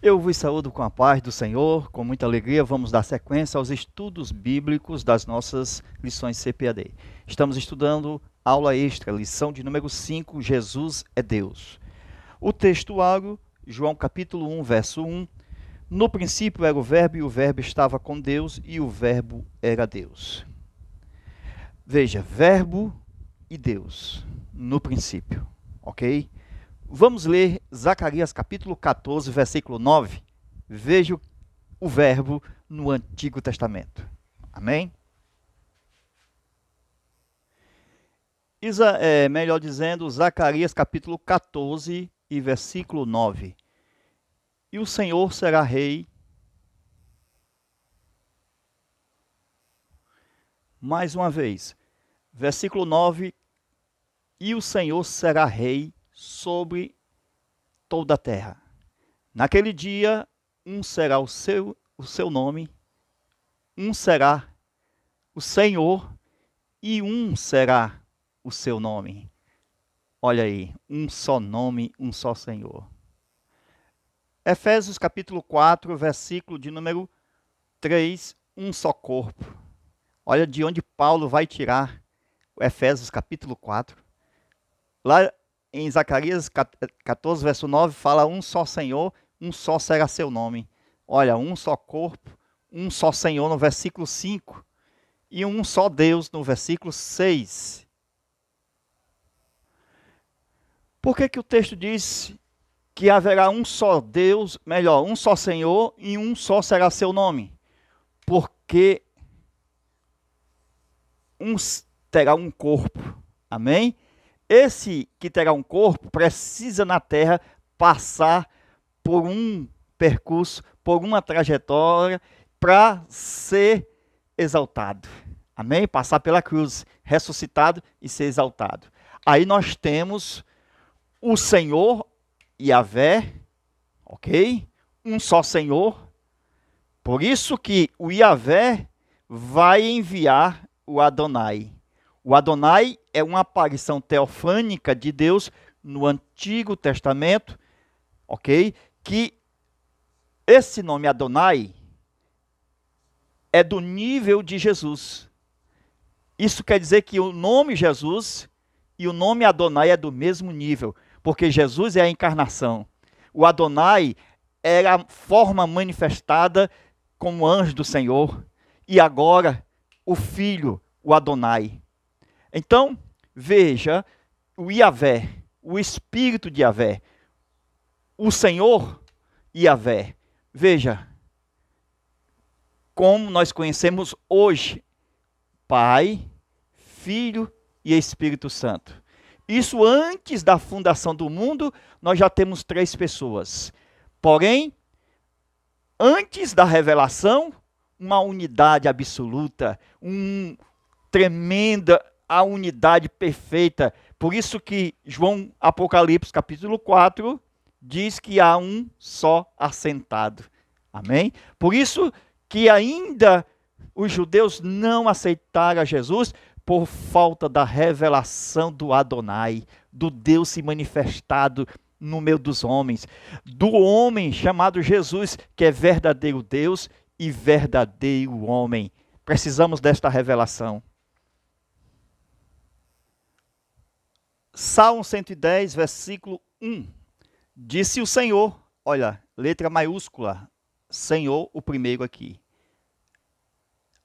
Eu vos saúdo com a paz do Senhor, com muita alegria. Vamos dar sequência aos estudos bíblicos das nossas lições CPAD. Estamos estudando aula extra, lição de número 5, Jesus é Deus. O texto áureo, João capítulo 1, verso 1. No princípio era o verbo e o verbo estava com Deus e o verbo era Deus. Veja, verbo e Deus, no princípio, ok? Vamos ler Zacarias capítulo 14, versículo 9. Veja o verbo no Antigo Testamento. Amém? Melhor dizendo, Zacarias capítulo 14 e versículo 9. E o Senhor será rei. Mais uma vez, versículo 9. E o Senhor será rei sobre toda a terra. Naquele dia, um será o seu nome, um será o Senhor e um será o seu nome. Olha aí, um só nome, um só Senhor. Efésios capítulo 4, versículo de número 3, um só corpo. Olha de onde Paulo vai tirar Efésios capítulo 4. Lá em Zacarias 14, verso 9, fala um só Senhor, um só será seu nome. Olha, um só corpo, um só Senhor no versículo 5 e um só Deus no versículo 6. Por que o texto diz que haverá um só Deus, melhor, um só Senhor e um só será seu nome? Porque um terá um corpo, amém? Esse que terá um corpo precisa na terra passar por um percurso, por uma trajetória para ser exaltado. Amém? Passar pela cruz, ressuscitado e ser exaltado. Aí nós temos o Senhor Yahvé, ok? Um só Senhor. Por isso que o Yahvé vai enviar o Adonai. O Adonai é uma aparição teofânica de Deus no Antigo Testamento, ok? Que esse nome Adonai é do nível de Jesus. Isso quer dizer que o nome Jesus e o nome Adonai é do mesmo nível, porque Jesus é a encarnação. O Adonai era a forma manifestada como anjo do Senhor, e agora o Filho, o Adonai. Então, veja, o Yahvé, o Espírito de Yahvé, o Senhor Yahvé. Veja, como nós conhecemos hoje, Pai, Filho e Espírito Santo. Isso antes da fundação do mundo, nós já temos 3 pessoas. Porém, antes da revelação, uma unidade absoluta, tremenda, a unidade perfeita. Por isso que João Apocalipse capítulo 4 diz que há um só assentado. Amém? Por isso que ainda os judeus não aceitaram a Jesus por falta da revelação do Adonai, do Deus se manifestado no meio dos homens, do homem chamado Jesus, que é verdadeiro Deus e verdadeiro homem. Precisamos desta revelação. Salmo 110, versículo 1. Disse o Senhor, olha, letra maiúscula, Senhor, o primeiro aqui.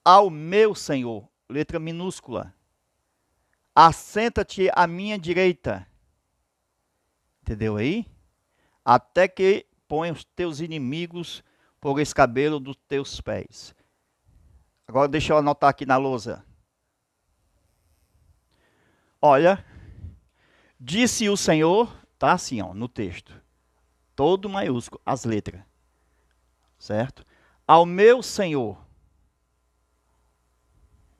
Ao meu Senhor, letra minúscula. Assenta-te à minha direita. Entendeu aí? Até que ponha os teus inimigos por escabelo dos teus pés. Agora deixa eu anotar aqui na lousa. Olha, disse o Senhor, tá assim, ó, no texto. Todo maiúsculo, as letras. Certo? Ao meu Senhor.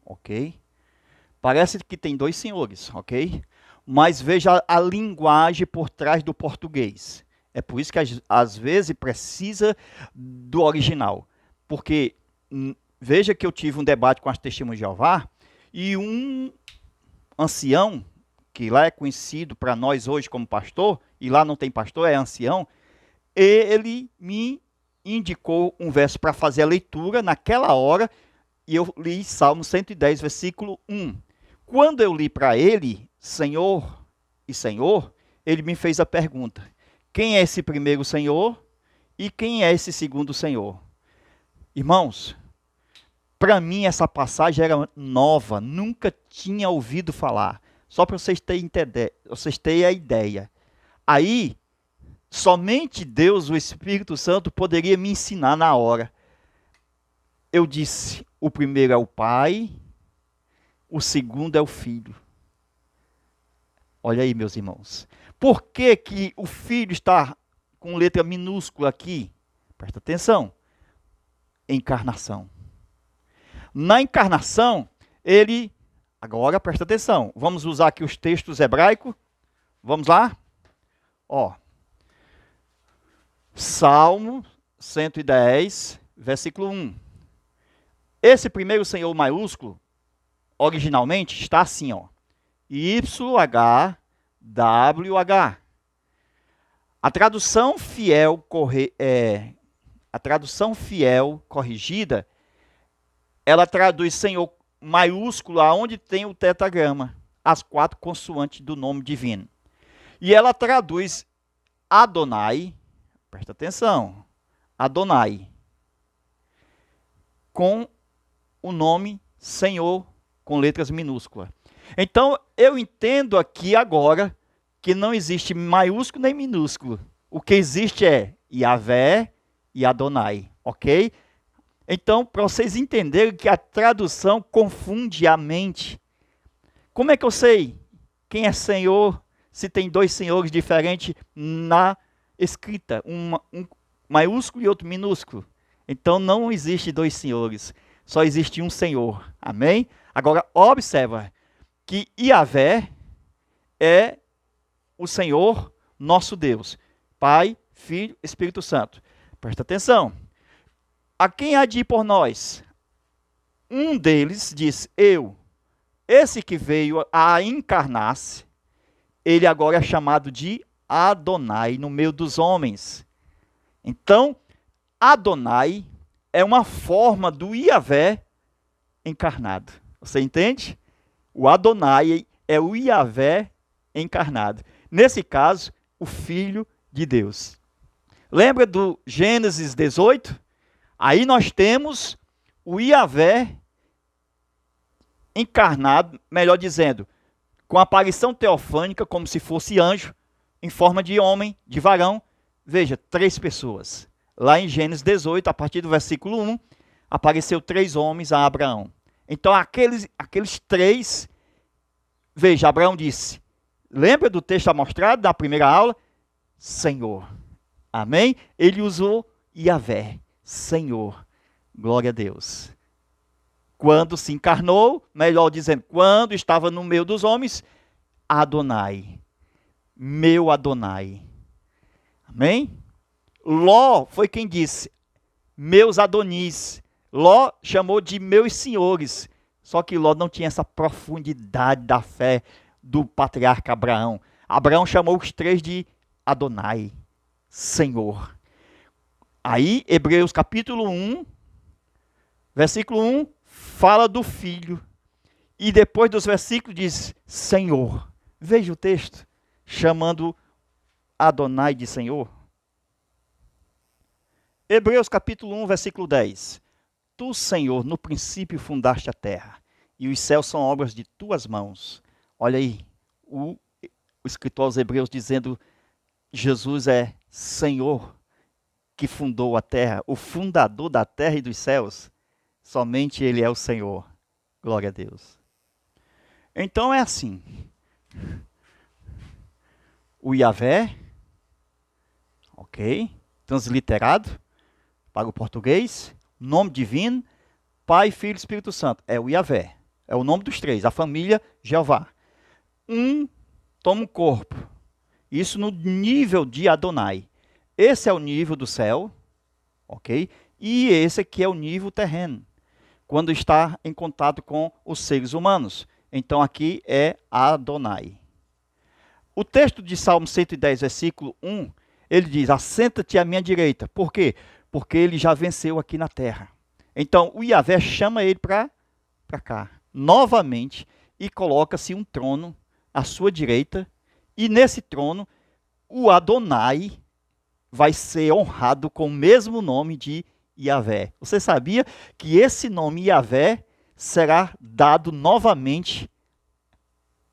Ok? Parece que tem 2 senhores, ok? Mas veja a linguagem por trás do português. É por isso que às vezes precisa do original. Porque veja que eu tive um debate com as testemunhas de Jeová e um ancião, que lá é conhecido para nós hoje como pastor, e lá não tem pastor, é ancião, ele me indicou um verso para fazer a leitura naquela hora, e eu li Salmo 110, versículo 1. Quando eu li para ele, Senhor e Senhor, ele me fez a pergunta: quem é esse primeiro Senhor e quem é esse segundo Senhor? Irmãos, para mim essa passagem era nova, nunca tinha ouvido falar. Só para vocês terem a ideia. Aí, somente Deus, o Espírito Santo, poderia me ensinar na hora. Eu disse, o primeiro é o Pai, o segundo é o Filho. Olha aí, meus irmãos. Por que que o Filho está com letra minúscula aqui? Presta atenção. Encarnação. Na encarnação, ele... Agora, presta atenção. Vamos usar aqui os textos hebraicos. Vamos lá? Ó. Salmo 110, versículo 1. Esse primeiro Senhor maiúsculo, originalmente, está assim, ó. YHWH. A tradução fiel corrigida, ela traduz Senhor maiúsculo aonde tem o tetragrama, as 4 consoantes do nome divino. E ela traduz Adonai, presta atenção, Adonai, com o nome Senhor, com letras minúsculas. Então, eu entendo aqui agora que não existe maiúsculo nem minúsculo. O que existe é Yahvé e Adonai, ok? Então, para vocês entenderem que a tradução confunde a mente. Como é que eu sei quem é Senhor se tem 2 senhores diferentes na escrita? Um maiúsculo e outro minúsculo. Então, não existe 2 senhores. Só existe um Senhor. Amém? Agora, observa que Yahvé é o Senhor nosso Deus. Pai, Filho, Espírito Santo. Presta atenção. A quem há de ir por nós? Um deles diz, eu. Esse que veio a encarnar-se, ele agora é chamado de Adonai no meio dos homens. Então, Adonai é uma forma do Yahvé encarnado. Você entende? O Adonai é o Yahvé encarnado. Nesse caso, o Filho de Deus. Lembra do Gênesis 18? Aí nós temos o Yahvé encarnado, melhor dizendo, com aparição teofânica, como se fosse anjo, em forma de homem, de varão. Veja, 3 pessoas. Lá em Gênesis 18, a partir do versículo 1, apareceu 3 homens a Abraão. Então, aqueles 3, veja, Abraão disse, lembra do texto mostrado na primeira aula? Senhor. Amém? Ele usou Yahvé, Senhor. Glória a Deus. Quando se encarnou, melhor dizendo, quando estava no meio dos homens, Adonai. Meu Adonai. Amém? Ló foi quem disse, meus Adonis. Ló chamou de meus senhores. Só que Ló não tinha essa profundidade da fé do patriarca Abraão. Abraão chamou os 3 de Adonai, Senhor. Aí, Hebreus capítulo 1, versículo 1, fala do Filho. E depois dos versículos diz, Senhor. Veja o texto, chamando Adonai de Senhor. Hebreus capítulo 1, versículo 10. Tu, Senhor, no princípio fundaste a terra, e os céus são obras de tuas mãos. Olha aí, o escritor aos Hebreus dizendo, Jesus é Senhor que fundou a terra, o fundador da terra e dos céus. Somente Ele é o Senhor. Glória a Deus. Então é assim. O Yahvé, ok, transliterado para o português, nome divino, Pai, Filho e Espírito Santo. É o Yahvé. É o nome dos 3, a família Jeová. Um toma um corpo. Isso no nível de Adonai. Esse é o nível do céu, ok? E esse aqui é o nível terreno, quando está em contato com os seres humanos. Então aqui é Adonai. O texto de Salmo 110, versículo 1, ele diz, assenta-te à minha direita. Por quê? porque ele já venceu aqui na terra. Então, o Yahvé chama ele para cá, novamente, e coloca-se um trono à sua direita, e nesse trono, o Adonai vai ser honrado com o mesmo nome de Yahvé. Você sabia que esse nome Yahvé será dado novamente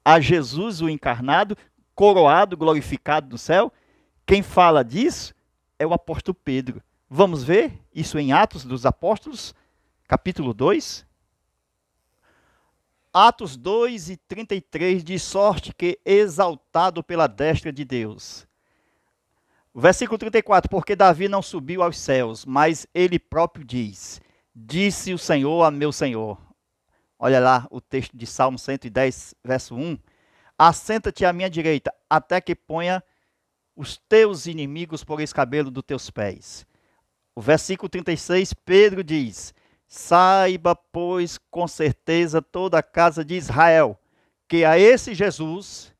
a Jesus, o encarnado, coroado, glorificado do céu? Quem fala disso é o apóstolo Pedro. Vamos ver isso em Atos dos Apóstolos, capítulo 2. Atos 2 e 33, de sorte que exaltado pela destra de Deus. Versículo 34, porque Davi não subiu aos céus, mas ele próprio diz, disse o Senhor a meu Senhor. Olha lá o texto de Salmo 110, verso 1. Assenta-te à minha direita, até que ponha os teus inimigos por escabelo dos teus pés. O versículo 36, Pedro diz, saiba, pois, com certeza toda a casa de Israel, que a esse Jesus,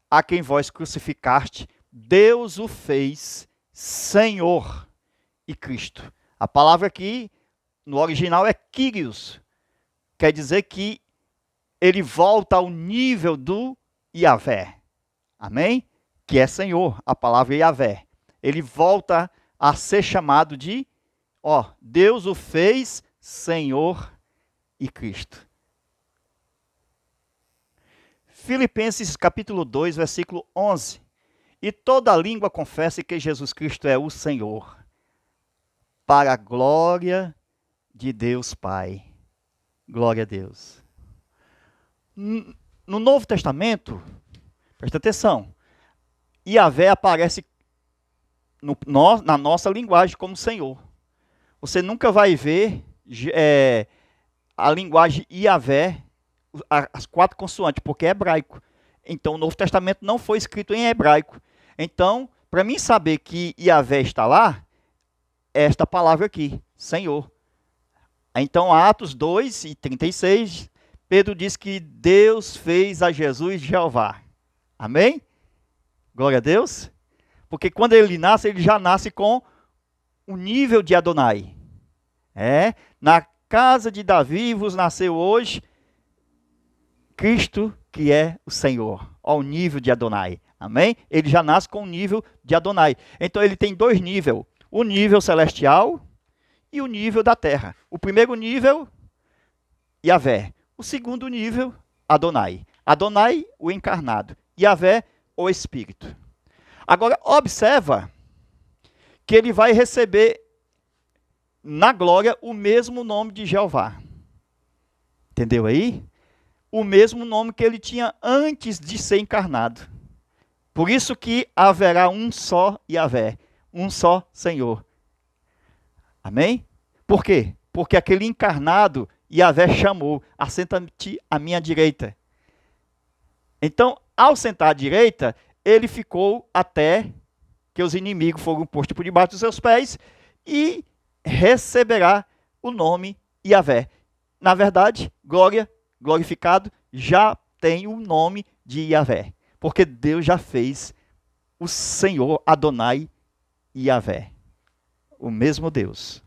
a quem vós crucificaste, Deus o fez Senhor e Cristo. A palavra aqui, no original, é Kyrios. Quer dizer que ele volta ao nível do Yahvé. Amém? Que é Senhor, a palavra Yahvé. Ele volta a ser chamado de, Deus o fez Senhor e Cristo. Filipenses capítulo 2, versículo 11. E toda língua confesse que Jesus Cristo é o Senhor, para a glória de Deus Pai. Glória a Deus. No Novo Testamento, presta atenção, Yahvé aparece na nossa linguagem como Senhor. Você nunca vai ver a linguagem Yahvé, as 4 consoantes, porque é hebraico. Então, o Novo Testamento não foi escrito em hebraico. Então, para mim saber que Yahvé está lá, é esta palavra aqui, Senhor. Então, Atos 2 e 36, Pedro diz que Deus fez a Jesus Jeová. Amém? Glória a Deus. Porque quando ele nasce, ele já nasce com o nível de Adonai. Na casa de Davi vos nasceu hoje Cristo, que é o Senhor. Ao nível de Adonai. Amém? Ele já nasce com o nível de Adonai. Então ele tem 2 níveis. O nível celestial e o nível da terra. O primeiro nível, Yahvé. O segundo nível, Adonai. Adonai, o encarnado. Yahvé, o Espírito. Agora, observa que ele vai receber na glória o mesmo nome de Jeová. Entendeu aí? O mesmo nome que ele tinha antes de ser encarnado. Por isso que haverá um só Yahvé, um só Senhor. Amém? Por quê? Porque aquele encarnado, Yahvé chamou, assenta-te à minha direita. Então, ao sentar à direita, ele ficou até que os inimigos foram postos por debaixo dos seus pés e receberá o nome Yahvé. Na verdade, glorificado, já tem o nome de Yahvé. Porque Deus já fez o Senhor Adonai Yahvé. O mesmo Deus.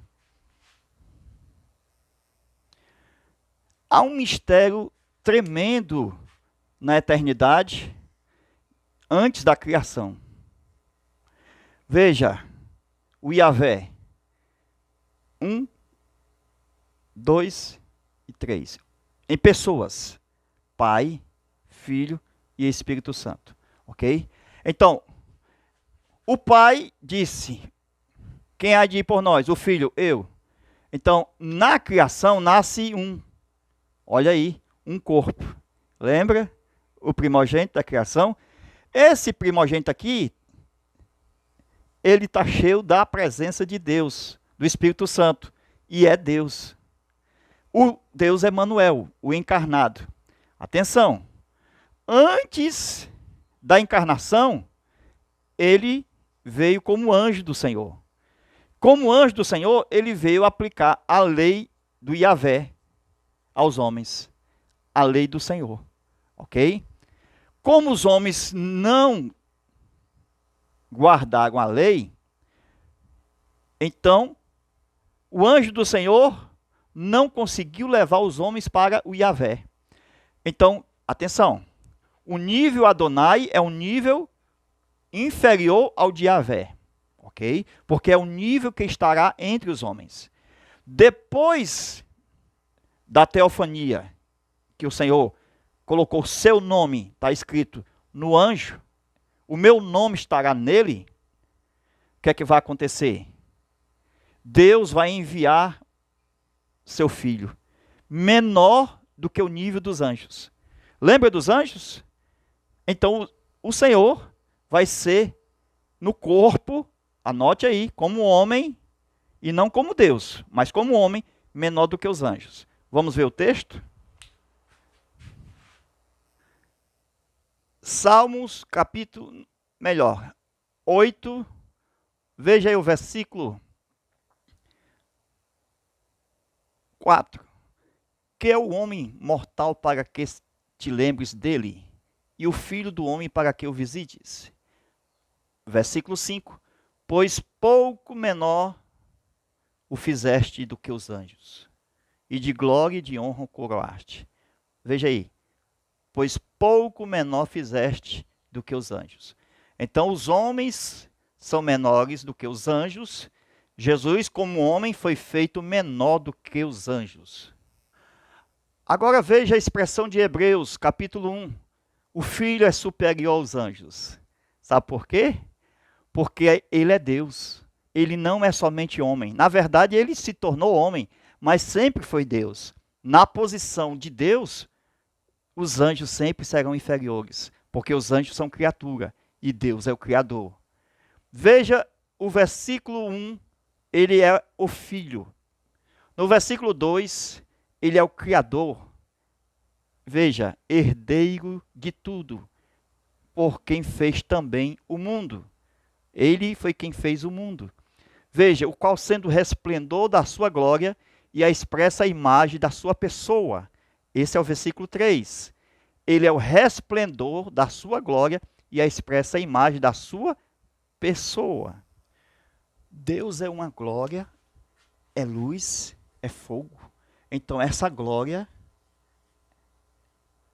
Há um mistério tremendo na eternidade antes da criação. Veja, o Yahvé. 1, 2 e 3. Em pessoas. Pai, Filho e Espírito Santo. Ok? Então, o Pai disse, quem há de ir por nós? O Filho, eu. Então, na criação nasce olha aí, um corpo. Lembra? O primogênito da criação. Esse primogênito aqui, ele está cheio da presença de Deus, do Espírito Santo. E é Deus. O Deus Emanuel, o encarnado. Atenção. Antes da encarnação, ele veio como anjo do Senhor. Como anjo do Senhor, ele veio aplicar a lei do Yahvé aos homens. A lei do Senhor. Ok? Como os homens não guardaram a lei, então O anjo do Senhor não conseguiu levar os homens para o Yahvé. Então, atenção, o nível Adonai é um nível inferior ao de Yahvé, ok? Porque é o nível que estará entre os homens. Depois da teofania, que o Senhor colocou seu nome, está escrito no anjo, o meu nome estará nele, o que é que vai acontecer? Deus vai enviar seu filho, menor do que o nível dos anjos. Lembra dos anjos? Então, o Senhor vai ser no corpo, anote aí, como homem, e não como Deus, mas como homem, menor do que os anjos. Vamos ver o texto? Salmos, capítulo, 8, veja aí o versículo 4. Que é o homem mortal para que te lembres dele, e o filho do homem para que o visites. Versículo 5. Pois pouco menor o fizeste do que os anjos, e de glória e de honra o coroaste. Veja aí. Pois pouco menor fizeste do que os anjos. Então os homens são menores do que os anjos. Jesus, como homem, foi feito menor do que os anjos. Agora veja a expressão de Hebreus, capítulo 1. O filho é superior aos anjos. Sabe por quê? Porque ele é Deus. Ele não é somente homem. Na verdade, ele se tornou homem, mas sempre foi Deus. Na posição de Deus, os anjos sempre serão inferiores, porque os anjos são criatura e Deus é o Criador. Veja o versículo 1, ele é o Filho. No versículo 2, ele é o Criador. Veja, herdeiro de tudo, por quem fez também o mundo. Ele foi quem fez o mundo. Veja, o qual sendo o resplendor da sua glória e a expressa imagem da sua pessoa. Esse é o versículo 3. Ele é o resplendor da sua glória e a expressa imagem da sua pessoa. Deus é uma glória, é luz, é fogo. Então essa glória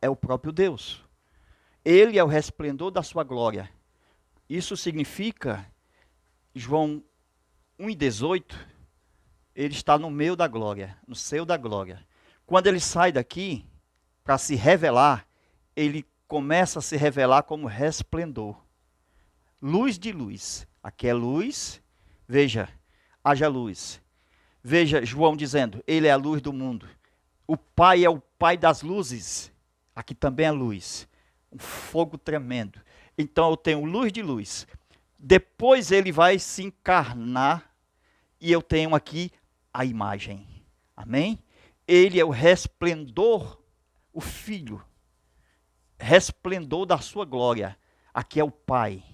é o próprio Deus. Ele é o resplendor da sua glória. Isso significa, João 1,18, ele está no meio da glória, no seio da glória. Quando ele sai daqui para se revelar, ele começa a se revelar como resplendor. Luz de luz. Aqui é luz. Veja, haja luz. Veja João dizendo, ele é a luz do mundo. O Pai é o Pai das luzes. Aqui também é luz. Um fogo tremendo. Então eu tenho luz de luz. Depois ele vai se encarnar e eu tenho aqui a imagem. Amém? Ele é o resplendor, o Filho. Resplendor da sua glória. Aqui é o Pai.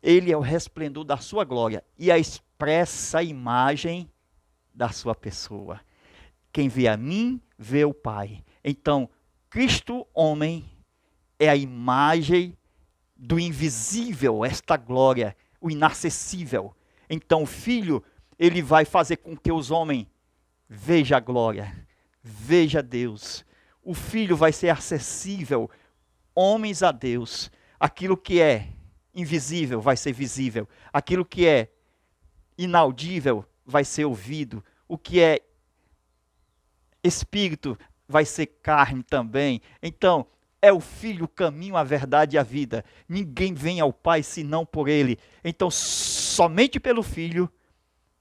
Ele é o resplendor da sua glória e a expressa imagem da sua pessoa. Quem vê a mim, vê o Pai. Então, Cristo, homem, é a imagem do invisível, esta glória, o inacessível. Então, o Filho, ele vai fazer com que os homens vejam a glória, vejam Deus. O Filho vai ser acessível, homens a Deus. Aquilo que é invisível vai ser visível. Aquilo que é inaudível vai ser ouvido. O que é espírito vai ser carne também. Então, é o Filho o caminho, a verdade e a vida. Ninguém vem ao Pai senão por Ele. Então, somente pelo Filho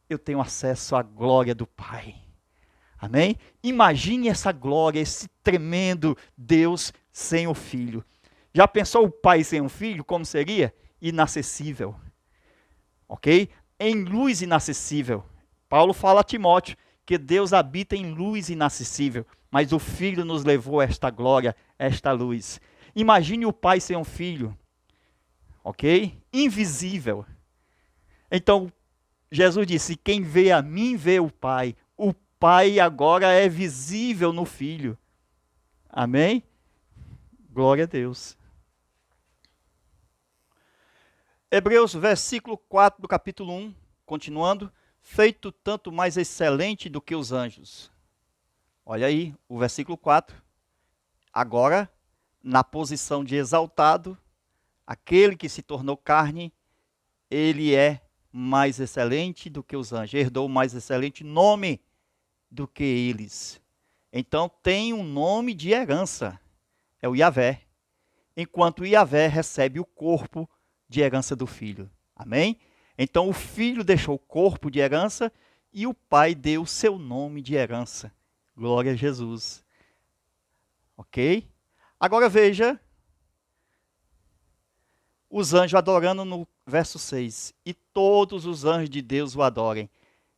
eu tenho acesso à glória do Pai. Amém? Imagine essa glória, esse tremendo Deus sem o Filho. Já pensou o Pai sem um Filho? Como seria? Inacessível. Ok? Em luz inacessível. Paulo fala a Timóteo que Deus habita em luz inacessível, mas o Filho nos levou a esta glória, esta luz. Imagine o Pai sem um Filho. Ok? Invisível. Então, Jesus disse, quem vê a mim, vê o Pai. O Pai agora é visível no Filho. Amém? Glória a Deus. Hebreus, versículo 4 do capítulo 1, continuando. feito tanto mais excelente do que os anjos. Olha aí, o versículo 4. Agora, na posição de exaltado, aquele que se tornou carne, ele é mais excelente do que os anjos, herdou mais excelente nome do que eles. Então tem um nome de herança, é o Yahvé, enquanto o Yahvé recebe o corpo de herança do filho. Amém? Então o filho deixou o corpo de herança e o pai deu o seu nome de herança. Glória a Jesus. Ok? Agora veja os anjos adorando no verso 6. E todos os anjos de Deus o adorem.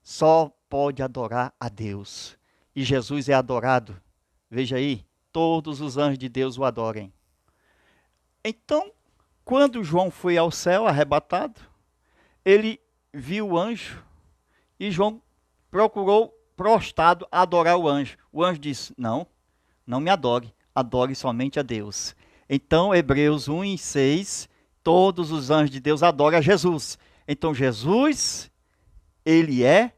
Só pode adorar a Deus. E Jesus é adorado. Veja aí, todos os anjos de Deus o adorem. Então, quando João foi ao céu arrebatado, ele viu o anjo e João procurou prostrado adorar o anjo. O anjo disse, não me adore, adore somente a Deus. Então, Hebreus 1:6, todos os anjos de Deus adoram a Jesus. Então, Jesus, ele é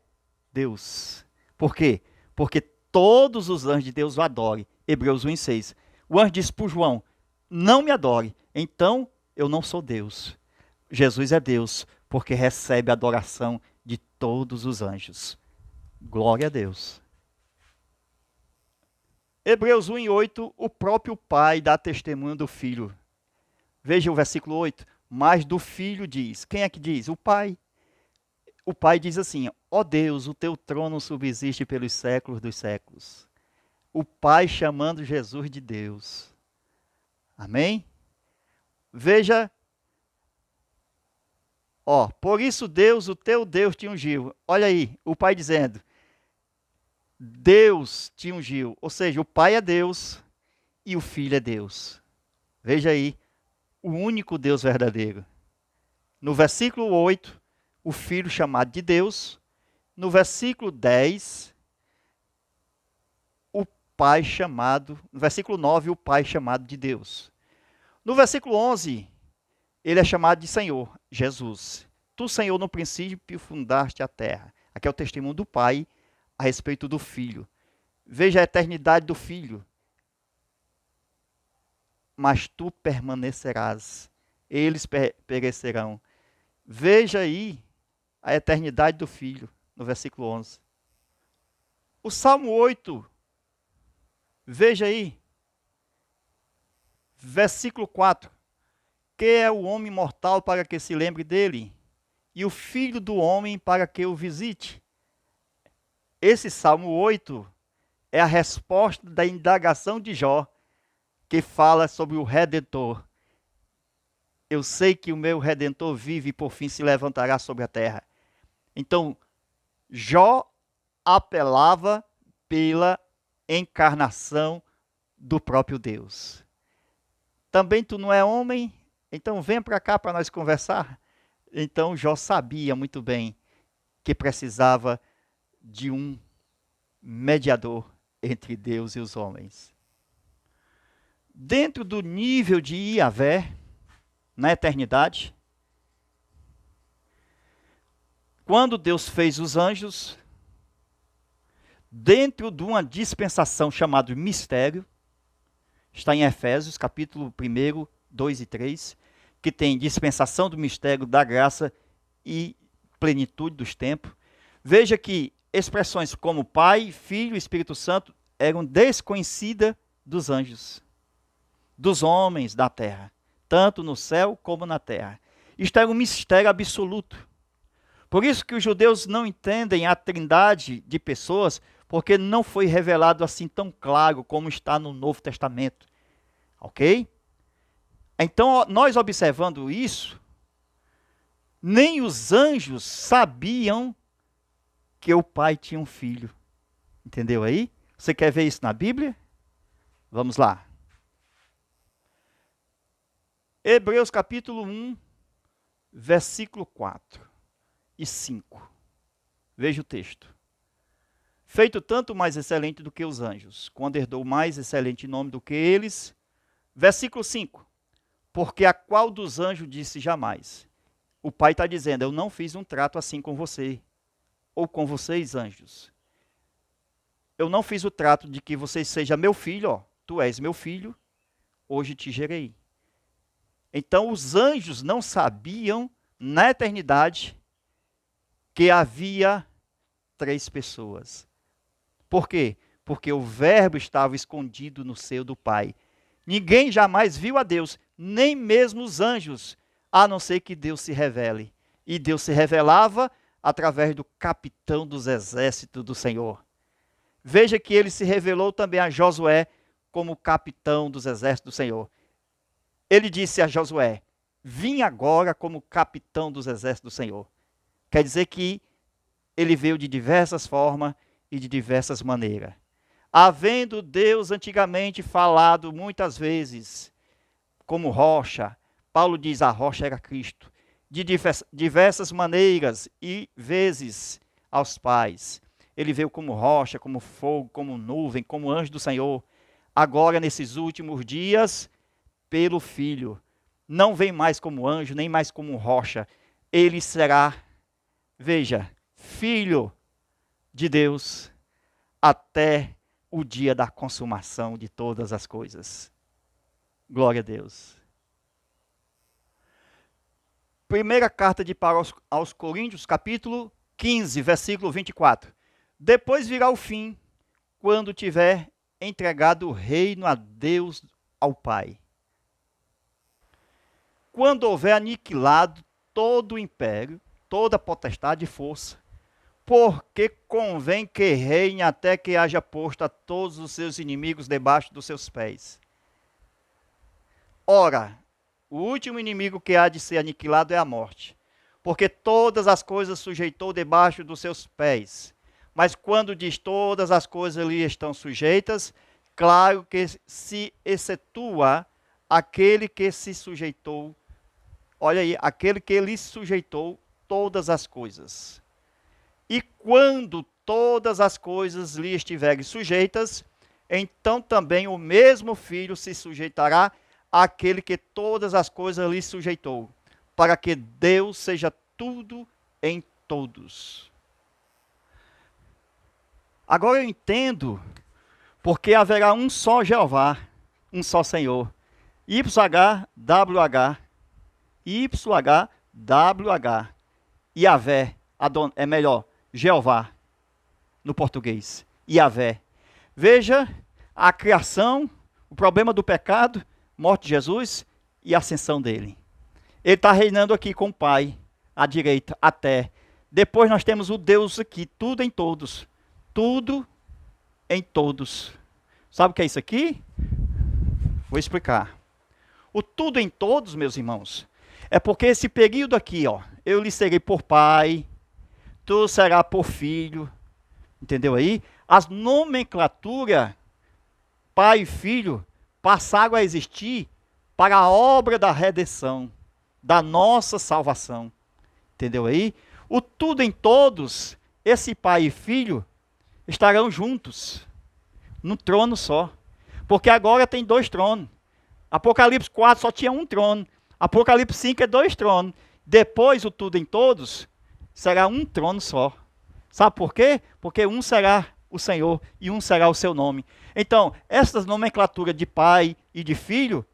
Deus. Por quê? Porque todos os anjos de Deus o adorem. Hebreus 1:6. O anjo disse para João, não me adore, então eu não sou Deus. Jesus é Deus, porque recebe a adoração de todos os anjos. Glória a Deus. Hebreus 1:8, o próprio Pai dá testemunho do Filho. Veja o versículo 8. Mas do Filho diz. Quem é que diz? O Pai. O Pai diz assim, ó Deus, o teu trono subsiste pelos séculos dos séculos. O Pai chamando Jesus de Deus. Amém? Veja, por isso Deus, o teu Deus te ungiu. Olha aí, o Pai dizendo, Deus te ungiu. Ou seja, o Pai é Deus e o Filho é Deus. Veja aí, o único Deus verdadeiro. No versículo 8, o Filho chamado de Deus. No versículo 10, o Pai chamado, no versículo 9, o Pai chamado de Deus. No versículo 11, ele é chamado de Senhor, Jesus. Tu, Senhor, no princípio fundaste a terra. Aqui é o testemunho do Pai a respeito do Filho. Veja a eternidade do Filho. Mas tu permanecerás. Eles perecerão. Veja aí a eternidade do Filho, no versículo 11. O Salmo 8, veja aí, versículo 4. Que é o homem mortal para que se lembre dele, e o filho do homem para que o visite. Esse Salmo 8 é a resposta da indagação de Jó, que fala sobre o Redentor. Eu sei que o meu Redentor vive e por fim se levantará sobre a terra. Então, Jó apelava pela encarnação do próprio Deus. Também tu não é homem? Então vem para cá para nós conversar. Então Jó sabia muito bem que precisava de um mediador entre Deus e os homens. Dentro do nível de Yahvé, na eternidade, quando Deus fez os anjos, dentro de uma dispensação chamada mistério, está em Efésios, capítulo 1, 2 e 3, que tem dispensação do mistério da graça e plenitude dos tempos. Veja que expressões como Pai, Filho e Espírito Santo eram desconhecidas dos anjos, dos homens da terra, tanto no céu como na terra. Isto era um mistério absoluto. Por isso que os judeus não entendem a trindade de pessoas, porque não foi revelado assim tão claro como está no Novo Testamento. Ok? Então, nós observando isso, nem os anjos sabiam que o pai tinha um filho. Entendeu aí? Você quer ver isso na Bíblia? Vamos lá. Hebreus capítulo 1, versículo 4 e 5. Veja o texto. Feito tanto mais excelente do que os anjos, quando herdou mais excelente nome do que eles. Versículo 5. Porque a qual dos anjos disse jamais? O pai está dizendo, eu não fiz um trato assim com você. ou com vocês, anjos. Eu não fiz o trato de que você seja meu filho, ó, tu és meu filho, hoje te gerei. Então os anjos não sabiam na eternidade que havia 3 pessoas. Por quê? Porque o verbo estava escondido no seio do Pai. Ninguém jamais viu a Deus, nem mesmo os anjos, a não ser que Deus se revele. E Deus se revelava através do capitão dos exércitos do Senhor. Veja que ele se revelou também a Josué como capitão dos exércitos do Senhor. Ele disse a Josué: vim agora como capitão dos exércitos do Senhor. Quer dizer que ele veio de diversas formas e de diversas maneiras. Havendo Deus antigamente falado muitas vezes como rocha, Paulo diz a rocha era Cristo, de diversas maneiras e vezes aos pais. Ele veio como rocha, como fogo, como nuvem, como anjo do Senhor. Agora, nesses últimos dias, pelo Filho. Não vem mais como anjo, nem mais como rocha. Ele será, veja, Filho de Deus até o dia da consumação de todas as coisas. Glória a Deus. Primeira carta de Paulo aos Coríntios, capítulo 15, versículo 24. Depois virá o fim, quando tiver entregado o reino a Deus, ao Pai. Quando houver aniquilado todo o império, toda potestade e força, porque convém que reine até que haja posto a todos os seus inimigos debaixo dos seus pés. Ora, o último inimigo que há de ser aniquilado é a morte, porque todas as coisas sujeitou debaixo dos seus pés. Mas quando diz todas as coisas lhe estão sujeitas, claro que se excetua aquele que se sujeitou, olha aí, aquele que lhe sujeitou todas as coisas. E quando todas as coisas lhe estiverem sujeitas, então também o mesmo Filho se sujeitará àquele que todas as coisas lhe sujeitou, para que Deus seja tudo em todos. Agora eu entendo porque haverá um só Jeová, um só Senhor. YHWH, YHWH, Yahvé, é melhor, Jeová, no português, Yahvé. Veja a criação, o problema do pecado, morte de Jesus e a ascensão dele. Ele está reinando aqui com o Pai, à direita, até. Depois nós temos o Deus aqui, tudo em todos. Tudo em todos. Sabe o que é isso aqui? Vou explicar. O tudo em todos, meus irmãos, é porque esse período aqui, ó, eu lhe serei por pai, tu será por filho, entendeu aí? As nomenclaturas pai e filho passaram a existir para a obra da redenção, da nossa salvação, entendeu aí? O tudo em todos, esse pai e filho estarão juntos, num trono só, porque agora tem 2 tronos. Apocalipse 4 só tinha um trono. Apocalipse 5 é 2 tronos. Depois o tudo em todos será um trono só. Sabe por quê? Porque um será o Senhor e um será o seu nome. Então, essas nomenclaturas de pai e de filho,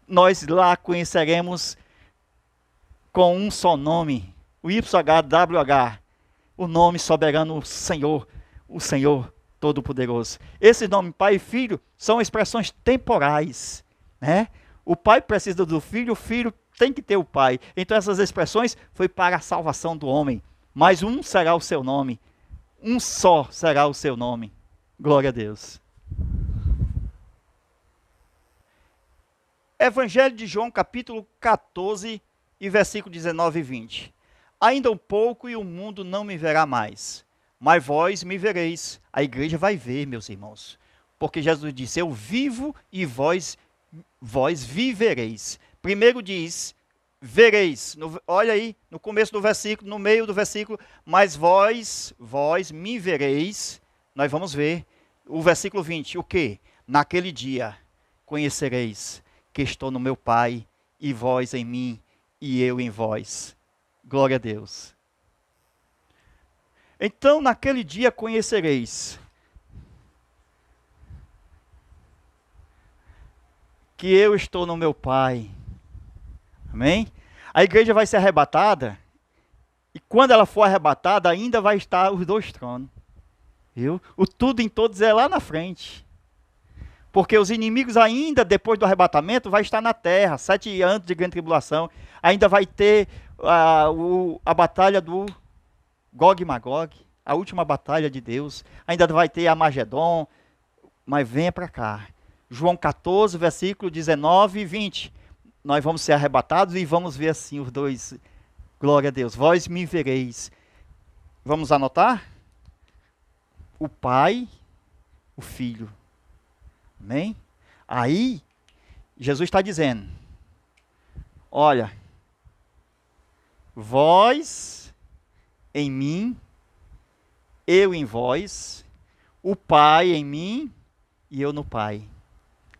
nós lá conheceremos com um só nome, o YHWH, o nome soberano Senhor, o Senhor Todo-Poderoso. Esse nome pai e filho são expressões temporais, né? O pai precisa do filho, o filho tem que ter o pai. Então essas expressões foi para a salvação do homem. Mas um será o seu nome, um só será o seu nome. Glória a Deus. Evangelho de João, capítulo 14, e versículo 19 e 20. Ainda um pouco e o mundo não me verá mais, mas vós me vereis. A igreja vai ver, meus irmãos, porque Jesus disse, eu vivo e vós vivereis. Primeiro diz, vereis, olha aí, no começo do versículo, no meio do versículo, mas vós me vereis, nós vamos ver, o versículo 20, o quê? Naquele dia conhecereis que estou no meu Pai, e vós em mim, e eu em vós. Glória a Deus. Então, naquele dia conhecereis que eu estou no meu Pai. Amém? A igreja vai ser arrebatada, e quando ela for arrebatada, ainda vai estar os dois tronos. Viu? O tudo em todos é lá na frente. Porque os inimigos ainda, depois do arrebatamento, vai estar na terra. 7 anos de grande tribulação. Ainda vai ter a batalha do Gog e Magog. A última batalha de Deus. Ainda vai ter Armagedon. Mas venha para cá. João 14, versículo 19 e 20. Nós vamos ser arrebatados e vamos ver assim os dois. Glória a Deus. Vós me vereis. Vamos anotar? O Pai, o Filho. Amém? Aí, Jesus está dizendo, olha, vós em mim, eu em vós, o Pai em mim e eu no Pai.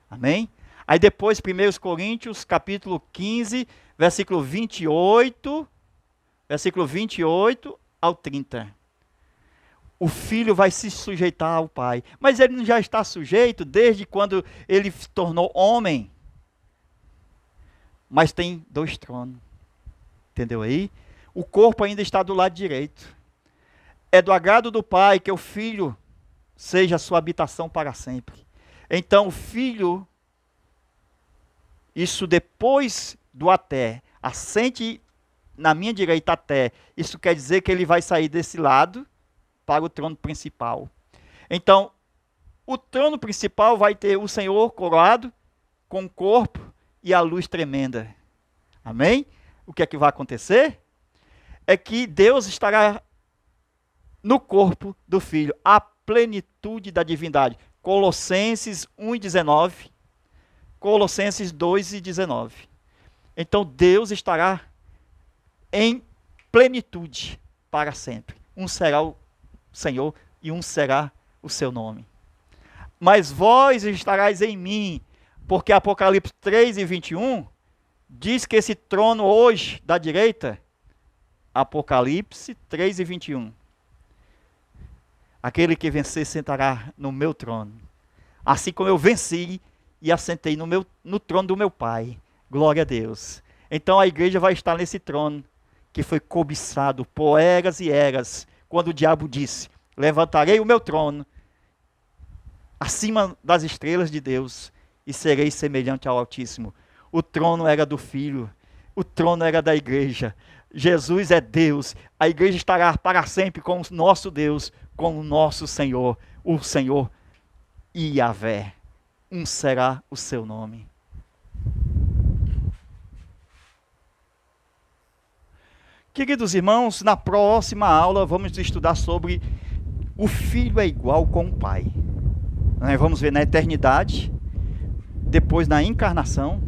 Amém? Aí depois, 1 Coríntios, capítulo 15, versículo 28 ao 30. O filho vai se sujeitar ao pai. Mas ele não já está sujeito desde quando ele se tornou homem. Mas tem 2 tronos. Entendeu aí? O corpo ainda está do lado direito. É do agrado do pai que o filho seja a sua habitação para sempre. Então o filho, isso depois do até, assente na minha direita até, isso quer dizer que ele vai sair desse lado para o trono principal. Então, o trono principal vai ter o Senhor coroado com o corpo e a luz tremenda. Amém? O que é que vai acontecer? É que Deus estará no corpo do Filho, a plenitude da divindade. Colossenses 1:19, Colossenses 2:19. Então, Deus estará em plenitude para sempre. Um será o Senhor e um será o seu nome. Mas vós estarás em mim, porque Apocalipse 3:21 diz que esse trono hoje da direita, Apocalipse 3:21, aquele que vencer sentará no meu trono, assim como eu venci e assentei no trono do meu Pai. Glória a Deus. Então a igreja vai estar nesse trono que foi cobiçado por eras e eras, quando o diabo disse, levantarei o meu trono acima das estrelas de Deus e serei semelhante ao Altíssimo. O trono era do Filho, o trono era da igreja. Jesus é Deus, a igreja estará para sempre com o nosso Deus, com o nosso Senhor, o Senhor Yahvé. Um será o seu nome. Queridos irmãos, na próxima aula vamos estudar sobre o Filho é igual com o Pai. Nós vamos ver na eternidade, depois na encarnação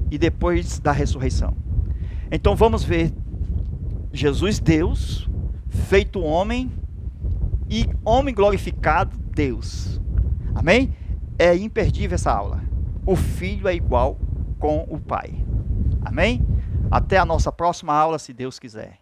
e depois da ressurreição. Então vamos ver Jesus Deus, feito homem e homem glorificado Deus. Amém? É imperdível essa aula. O Filho é igual com o Pai. Amém? Até a nossa próxima aula, se Deus quiser.